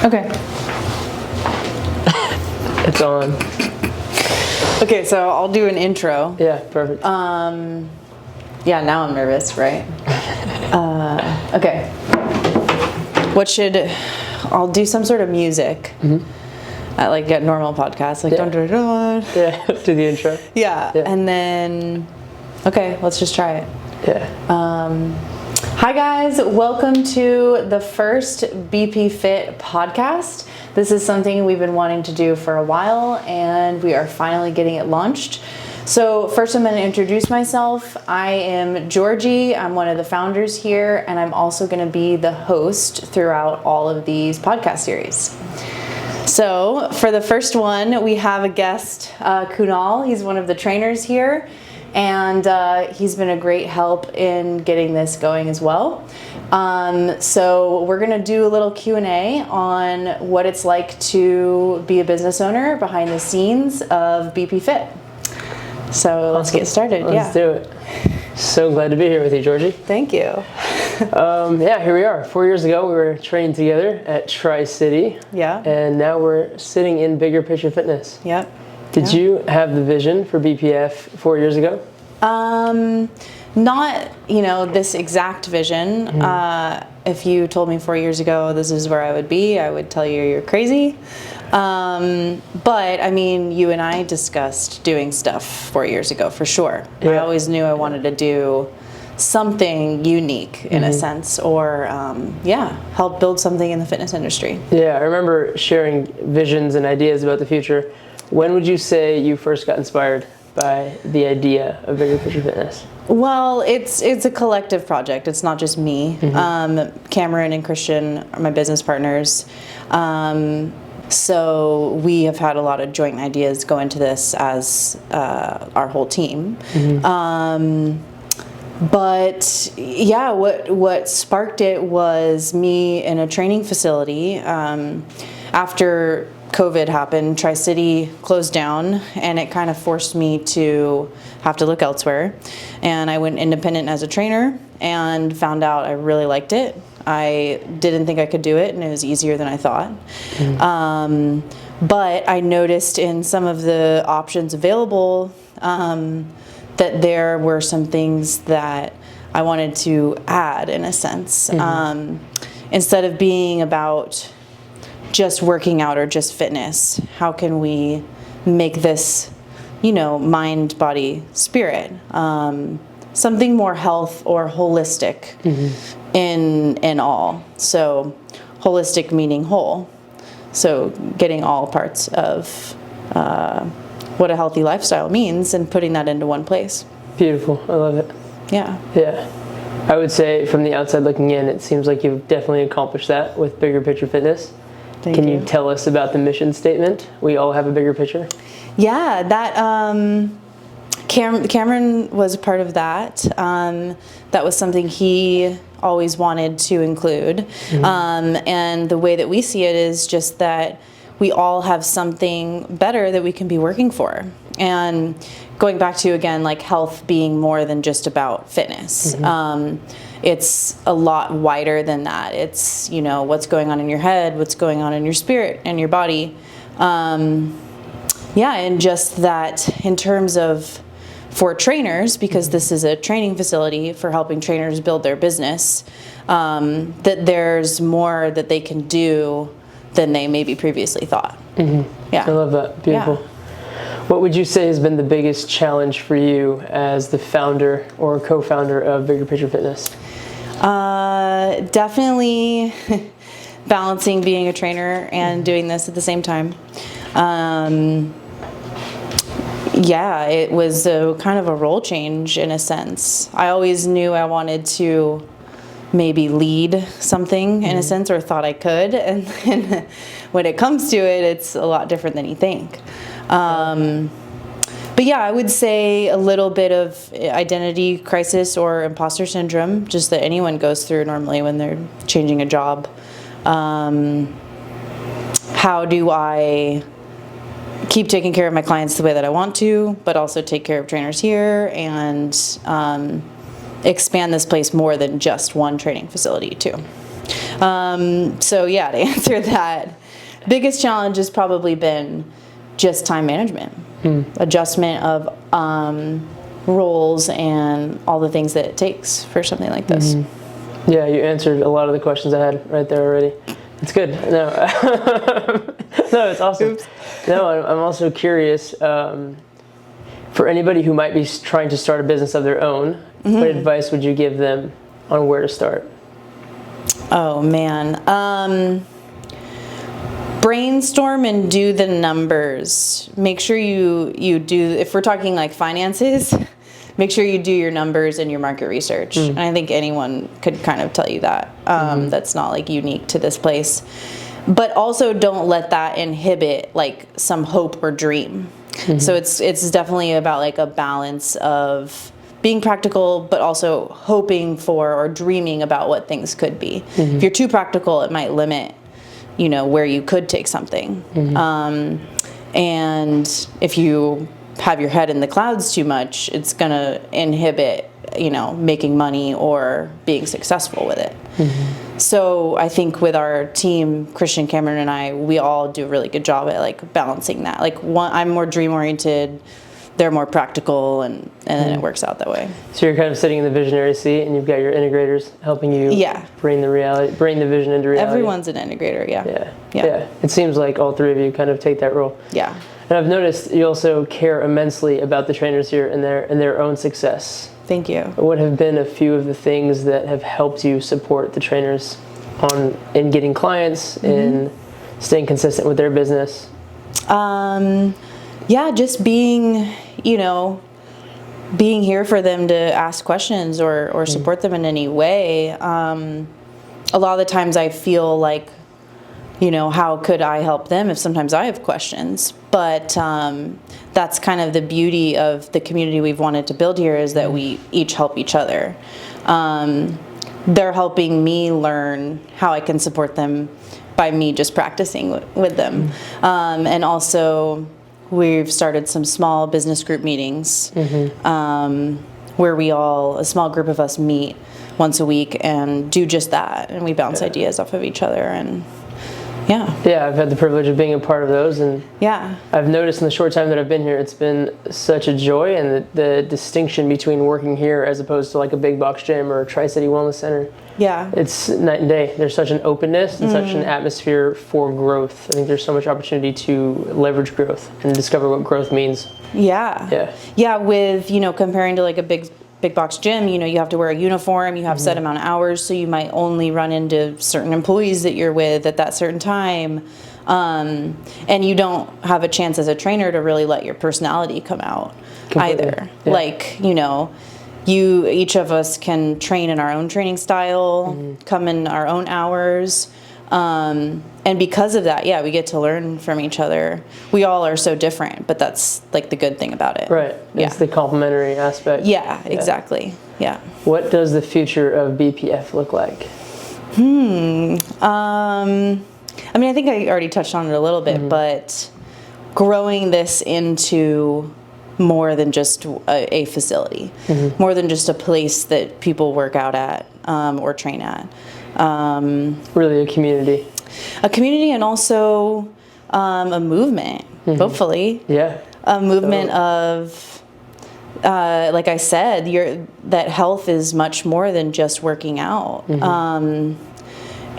Okay. It's on. Okay, so I'll do an intro. Yeah, perfect. Yeah, now I'm nervous, right? Okay. I'll do some sort of music. At like a normal podcast, like dun dun dun. Yeah, do the intro. Yeah, and then, okay, let's just try it. Yeah. Hi guys, welcome to the first BpFit Podcast. This is something we've been wanting to do for a while and we are finally getting it launched. So first I'm going to introduce myself. I am Georgie. I'm one of the founders here and I'm also going to be the host throughout all of these podcast series. So for the first one, we have a guest, Kunal. He's one of the trainers here. And he's been a great help in getting this going as well. So we're going to do a little Q&A on what it's like to be a business owner behind the scenes of BpFit. So let's get started. Let's do it. So glad to be here with you, Georgie. Thank you. Yeah, here we are. 4 years ago, we were trained together at Tri-City. Yeah. And now we're sitting in Bigger Picture Fitness. Yep. Did you have the vision for BPF 4 years ago? Not, this exact vision. If you told me 4 years ago this is where I would be, I would tell you you're crazy. But I mean, you and I discussed doing stuff 4 years ago for sure. Yeah. I always knew I wanted to do something unique in a sense, or help build something in the fitness industry. Yeah, I remember sharing visions and ideas about the future. When would you say you first got inspired by the idea of Bigger Picture Fitness? Well, it's a collective project. It's not just me. Cameron and Christian are my business partners. So we have had a lot of joint ideas go into this as our whole team. But yeah, what sparked it was me in a training facility. After COVID happened, Tri-City closed down and it kind of forced me to have to look elsewhere. And I went independent as a trainer and found out I really liked it. I didn't think I could do it and it was easier than I thought. But I noticed in some of the options available that there were some things that I wanted to add in a sense. Instead of being about just working out or just fitness, how can we make this, mind, body, spirit, something more health or holistic in all. So holistic meaning whole. So getting all parts of what a healthy lifestyle means and putting that into one place. Beautiful. I love it. Yeah. Yeah. I would say from the outside looking in, it seems like you've definitely accomplished that with Bigger Picture Fitness. Can you tell us about the mission statement? We all have a bigger picture. Yeah, that Cameron was a part of that. That was something he always wanted to include. And the way that we see it is just that we all have something better that we can be working for. And going back to, again, like health being more than just about fitness. It's a lot wider than that. It's, what's going on in your head, what's going on in your spirit and your body. And just that in terms of for trainers, because this is a training facility for helping trainers build their business, that there's more that they can do than they maybe previously thought. Yeah. I love that. Beautiful. Yeah. What would you say has been the biggest challenge for you as the founder or co-founder of Bigger Picture Fitness? Definitely balancing being a trainer and doing this at the same time. It was a kind of a role change in a sense. I always knew I wanted to maybe lead something in a sense, or thought I could, and then when it comes to it, it's a lot different than you think. But yeah, I would say a little bit of identity crisis or imposter syndrome, just that anyone goes through normally when they're changing a job. How do I keep taking care of my clients the way that I want to, but also take care of trainers here and expand this place more than just one training facility too? So yeah, to answer that, biggest challenge has probably been just time management, adjustment of roles and all the things that it takes for something like this. Yeah, you answered a lot of the questions I had right there already. It's good. No, no, it's awesome. Oops. No, I'm also curious, for anybody who might be trying to start a business of their own, what advice would you give them on where to start? Oh, man. Brainstorm and do the numbers. Make sure you do, if we're talking like finances, make sure you do your numbers and your market research. And I think anyone could kind of tell you that. That's not like unique to this place. But also don't let that inhibit like some hope or dream. So it's definitely about like a balance of being practical, but also hoping for or dreaming about what things could be. If you're too practical, it might limit, where you could take something. And if you have your head in the clouds too much, it's going to inhibit, making money or being successful with it. So I think with our team, Christian, Cameron, and I, we all do a really good job at like balancing that. Like I'm more dream oriented, they're more practical, and then it works out that way. So you're kind of sitting in the visionary seat, and you've got your integrators helping you bring the vision into reality. Everyone's an integrator, yeah. It seems like all three of you kind of take that role. Yeah. And I've noticed you also care immensely about the trainers here and their own success. Thank you. What have been a few of the things that have helped you support the trainers in getting clients, in staying consistent with their business? Just being here for them to ask questions or support them in any way. A lot of the times I feel like, how could I help them if sometimes I have questions? But that's kind of the beauty of the community we've wanted to build here, is that we each help each other. They're helping me learn how I can support them by me just practicing with them. And also we've started some small business group meetings where a small group of us meet once a week and do just that. And we bounce ideas off of each other. And I've had the privilege of being a part of those, and I've noticed in the short time that I've been here, it's been such a joy, and the distinction between working here as opposed to like a big box gym or a Tri-City Wellness Center, it's night and day. There's such an openness and such an atmosphere for growth. I think there's so much opportunity to leverage growth and discover what growth means. With comparing to like a big box gym, you have to wear a uniform, you have set amount of hours, so you might only run into certain employees that you're with at that certain time. And you don't have a chance as a trainer to really let your personality come out either. Like, each of us can train in our own training style, come in our own hours. And because of that, we get to learn from each other. We all are so different, but that's like the good thing about it. Right. It's the complementary aspect. Yeah, exactly. Yeah. What does the future of BPF look like? I think I already touched on it a little bit, but growing this into more than just a facility, more than just a place that people work out at or train at. Really a community. A community, and also a movement, hopefully. Yeah. A movement of, like I said, that health is much more than just working out.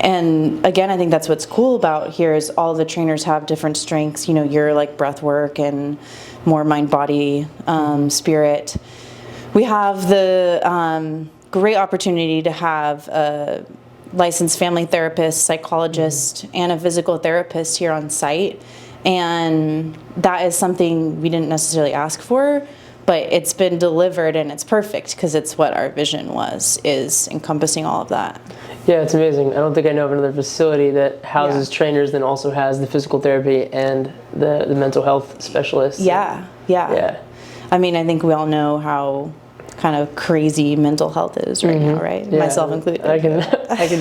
And again, I think that's what's cool about here is all the trainers have different strengths. You're like breath work and more mind, body, spirit. We have the great opportunity to have a licensed family therapist, psychologist, and a physical therapist here on site. And that is something we didn't necessarily ask for, but it's been delivered, and it's perfect because it's what our vision is encompassing all of that. Yeah, it's amazing. I don't think I know of another facility that houses trainers, then also has the physical therapy and the mental health specialists. Yeah. I think we all know how kind of crazy mental health is right now, right? Yeah, Myself included. I can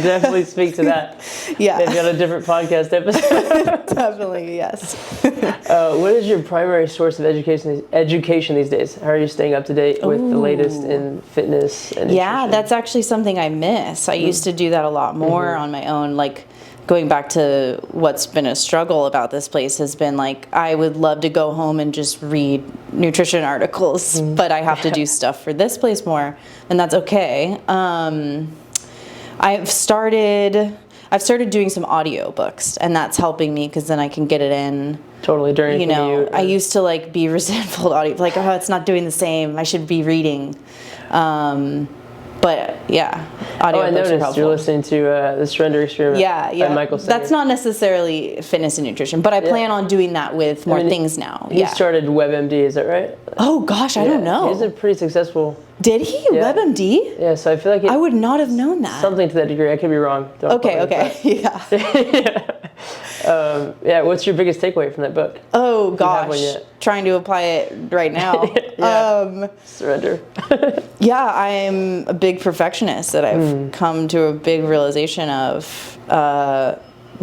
definitely speak to that. Yeah. Maybe on a different podcast episode. Definitely, yes. What is your primary source of education these days? How are you staying up to date with the latest in fitness and Yeah, nutrition? that's actually something I miss. I used to do that a lot more on my own. Like, going back to what's been a struggle about this place has been like, I would love to go home and just read nutrition articles, but I have to do stuff for this place more, and that's okay. I've started doing some audio books, and that's helping me because then I can get it in. Totally during commute. I used to like be resentful of audio, like, oh, it's not doing the same. I should be reading. But yeah, audio I books are noticed helpful. you're listening to the Surrender Experiment by Michael Singer. That's not necessarily fitness and nutrition, but I plan on doing that with more things now. He started WebMD, is that right? Oh gosh, I don't know. He's a pretty successful. Did he? Yeah. WebMD? Yeah, so I feel like I would not have known that. Something to that degree. I could be wrong. Okay. Yeah. What's your biggest takeaway from that book? Oh Have gosh, one yet? trying to apply it right now. Surrender. Yeah, I'm a big perfectionist that I've come to a big realization of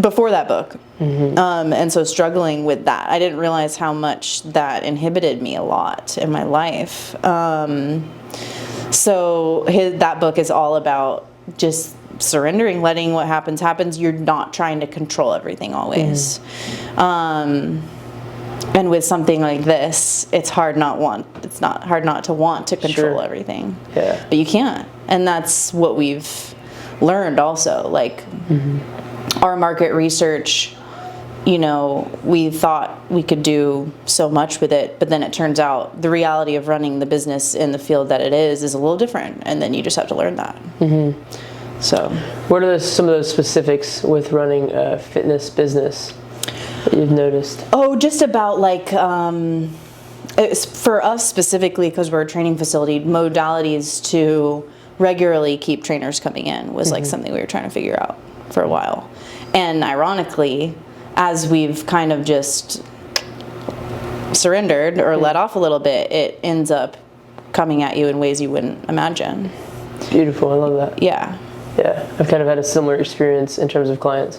before that book. And so struggling with that. I didn't realize how much that inhibited me a lot in my life. That book is all about just surrendering, letting what happens happens. You're not trying to control everything always. And with something like this, it's hard not to want to control everything. Yeah. But you can't. And that's what we've learned also. Like our market research, we thought we could do so much with it, but then it turns out the reality of running the business in the field that it is a little different, and then you just have to learn that. So, what are some of those specifics with running a fitness business that you've noticed? Oh, just about like, it's for us specifically, because we're a training facility, modalities to regularly keep trainers coming in was like something we were trying to figure out for a while. And ironically, as we've kind of just surrendered or let off a little bit, it ends up coming at you in ways you wouldn't imagine. Beautiful. I love that. Yeah. Yeah. I've kind of had a similar experience in terms of clients.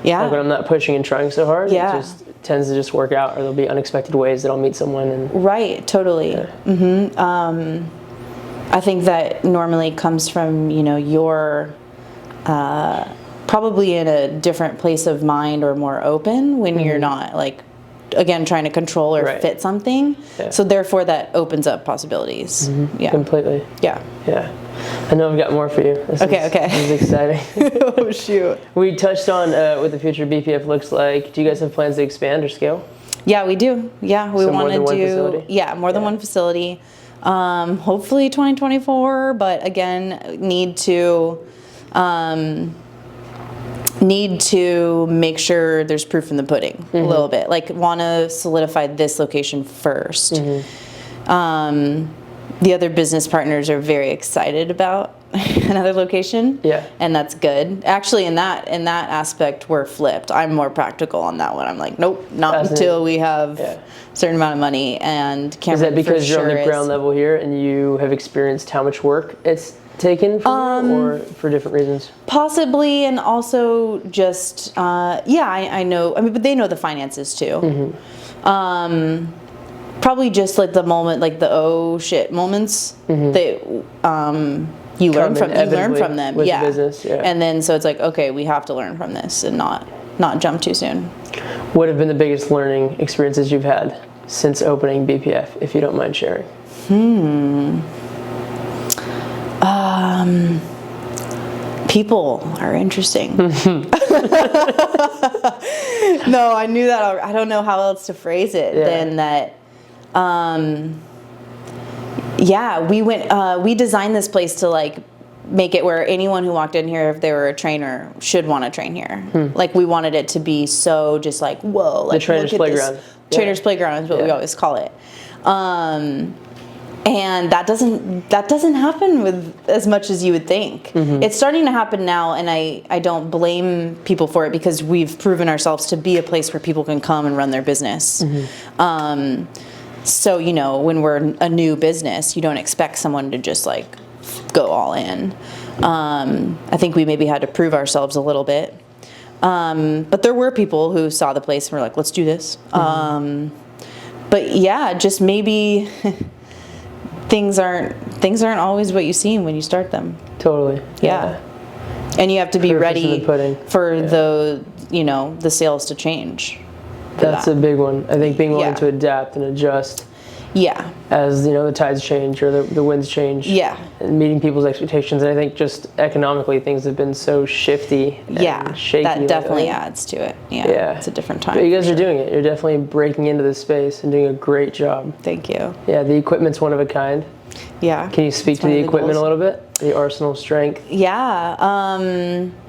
Yeah. Like when I'm not pushing and trying so hard, Yeah. it just tends to just work out, or there'll be unexpected ways that I'll meet someone. And Right. Totally. Yeah. I think that normally comes from, your probably in a different place of mind or more open when you're not like, again, trying to control or fit something. Yeah. So therefore that opens up possibilities. Yeah. Completely. Yeah. Yeah. I know I've got more for you. This is exciting. Oh, shoot. We touched on what the future BPF looks like. Do you guys have plans to expand or scale? Yeah, we do. Yeah, we want to do more than one facility. Hopefully 2024, but again, need to make sure there's proof in the pudding a little bit. Like, want to solidify this location first. The other business partners are very excited about another location. Yeah. And that's good. Actually, in that aspect, we're flipped. I'm more practical on that one. I'm like, nope, not until we have a certain amount of money. And Cameron, is that because you're on the ground level here and you have experienced how much work it's taken from you, or for different reasons? Possibly, and also just, I know, but they know the finances too. Probably just like the moment, like the oh shit moments that you learn from them. With the business, and then so it's like, okay, we have to learn from this and not jump too soon. What have been the biggest learning experiences you've had since opening BPF, if you don't mind sharing? People are interesting. No, I knew that. I don't know how else to phrase it than that. We designed this place to like make it where anyone who walked in here, if they were a trainer, should want to train here. Like, we wanted it to be so just like, whoa, like, the trainer's playground. Trainer's playground is what we always call it. And that doesn't happen with as much as you would think. It's starting to happen now, and I don't blame people for it, because we've proven ourselves to be a place where people can come and run their business. So, when we're a new business, you don't expect someone to just like go all in. I think we maybe had to prove ourselves a little bit. But there were people who saw the place and were like, let's do this. But yeah, just maybe things aren't always what you see when you start them. Totally. Yeah. And you have to be ready for the sales to change. That's a big one. I think being willing to adapt and adjust. Yeah. As the tides change or the winds change. Yeah. And meeting people's expectations. And I think just economically things have been so shifty and shaky. That definitely adds to it. Yeah. It's a different time. But you guys are doing it. You're definitely breaking into this space and doing a great job. Thank you. Yeah, the equipment's one of a kind. Yeah. Can you speak to the equipment a little bit? The Arsenal strength? Yeah.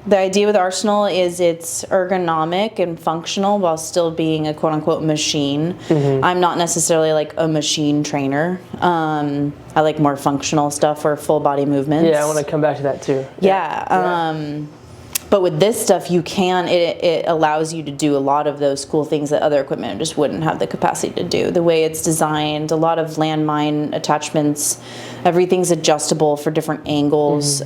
The idea with Arsenal is it's ergonomic and functional while still being a quote-unquote machine. I'm not necessarily like a machine trainer. I like more functional stuff or full body movements. Yeah, I want to come back to that too. Yeah. But with this stuff, it allows you to do a lot of those cool things that other equipment just wouldn't have the capacity to do. The way it's designed, a lot of landmine attachments, everything's adjustable for different angles.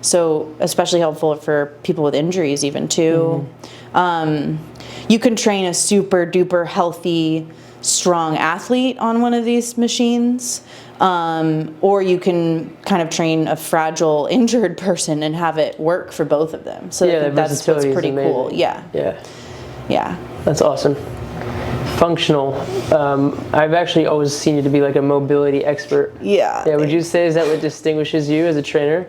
So especially helpful for people with injuries even too. You can train a super duper healthy, strong athlete on one of these machines. Or you can kind of train a fragile, injured person and have it work for both of them. So I think that's what's pretty cool. Yeah. That's awesome. Functional. I've actually always seen you to be like a mobility expert. Yeah. Would you say is that what distinguishes you as a trainer?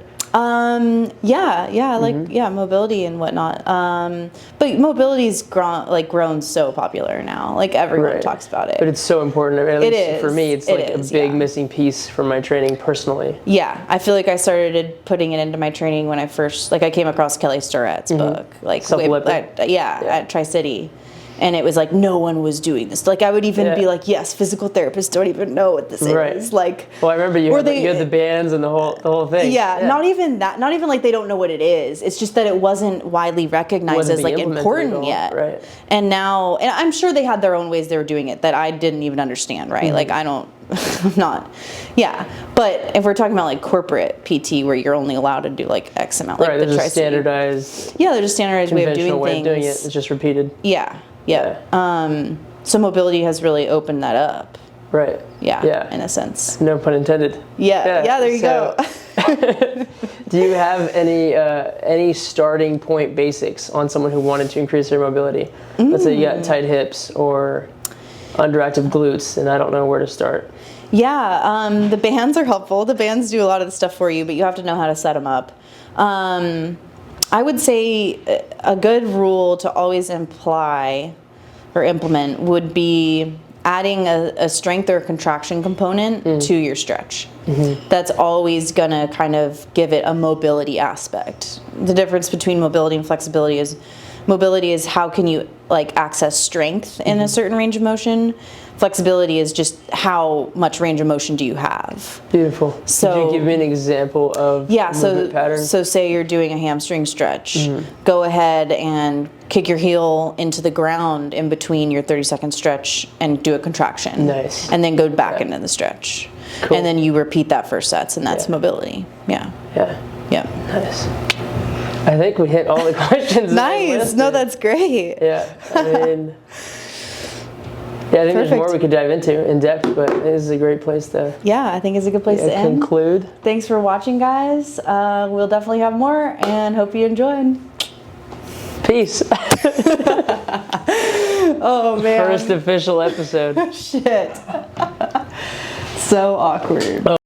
Mobility and whatnot. But mobility's grown so popular now. Like everyone talks about it. But it's so important. At least for me, it's like a big missing piece from my training personally. Yeah, I feel like I started putting it into my training when I first, I came across Kelly Starrett's book, at Tri-City. And it was like no one was doing this. Like I would even be like, yes, physical therapists don't even know what this is. Like, well, I remember you had the bands and the whole thing. Yeah, not even that. Not even like they don't know what it is. It's just that it wasn't widely recognized as like important yet. Right. And now, and I'm sure they had their own ways they were doing it that I didn't even understand. Right. Like I'm not. Yeah. But if we're talking about like corporate PT where you're only allowed to do like X amount, like there's a standardized. Yeah, there's a standardized way of doing things. It's just repeated. Yeah. So mobility has really opened that up. Right. Yeah. In a sense. No pun intended. Yeah. There you go. Do you have any starting point basics on someone who wanted to increase their mobility? Let's say you got tight hips or underactive glutes, and I don't know where to start. Yeah. The bands are helpful. The bands do a lot of the stuff for you, but you have to know how to set them up. I would say a good rule to always implement would be adding a strength or contraction component to your stretch. That's always going to kind of give it a mobility aspect. The difference between mobility and flexibility is how can you like access strength in a certain range of motion. Flexibility is just how much range of motion do you have. Beautiful. So, could you give me an example of movement pattern? So say you're doing a hamstring stretch. Go ahead and kick your heel into the ground in between your 30-second stretch and do a contraction. Nice. And then go back into the stretch. Cool. And then you repeat that for sets, and that's mobility. Yeah. Nice. I think we hit all the questions. Nice. No, that's great. Yeah. I mean... Yeah, I think there's more we could dive into in depth, but this is a great place to... Yeah, I think it's a good place to end. Conclude. Thanks for watching, guys. We'll definitely have more, and hope you enjoyed. Peace. Oh, man. First official episode. Shit. So awkward.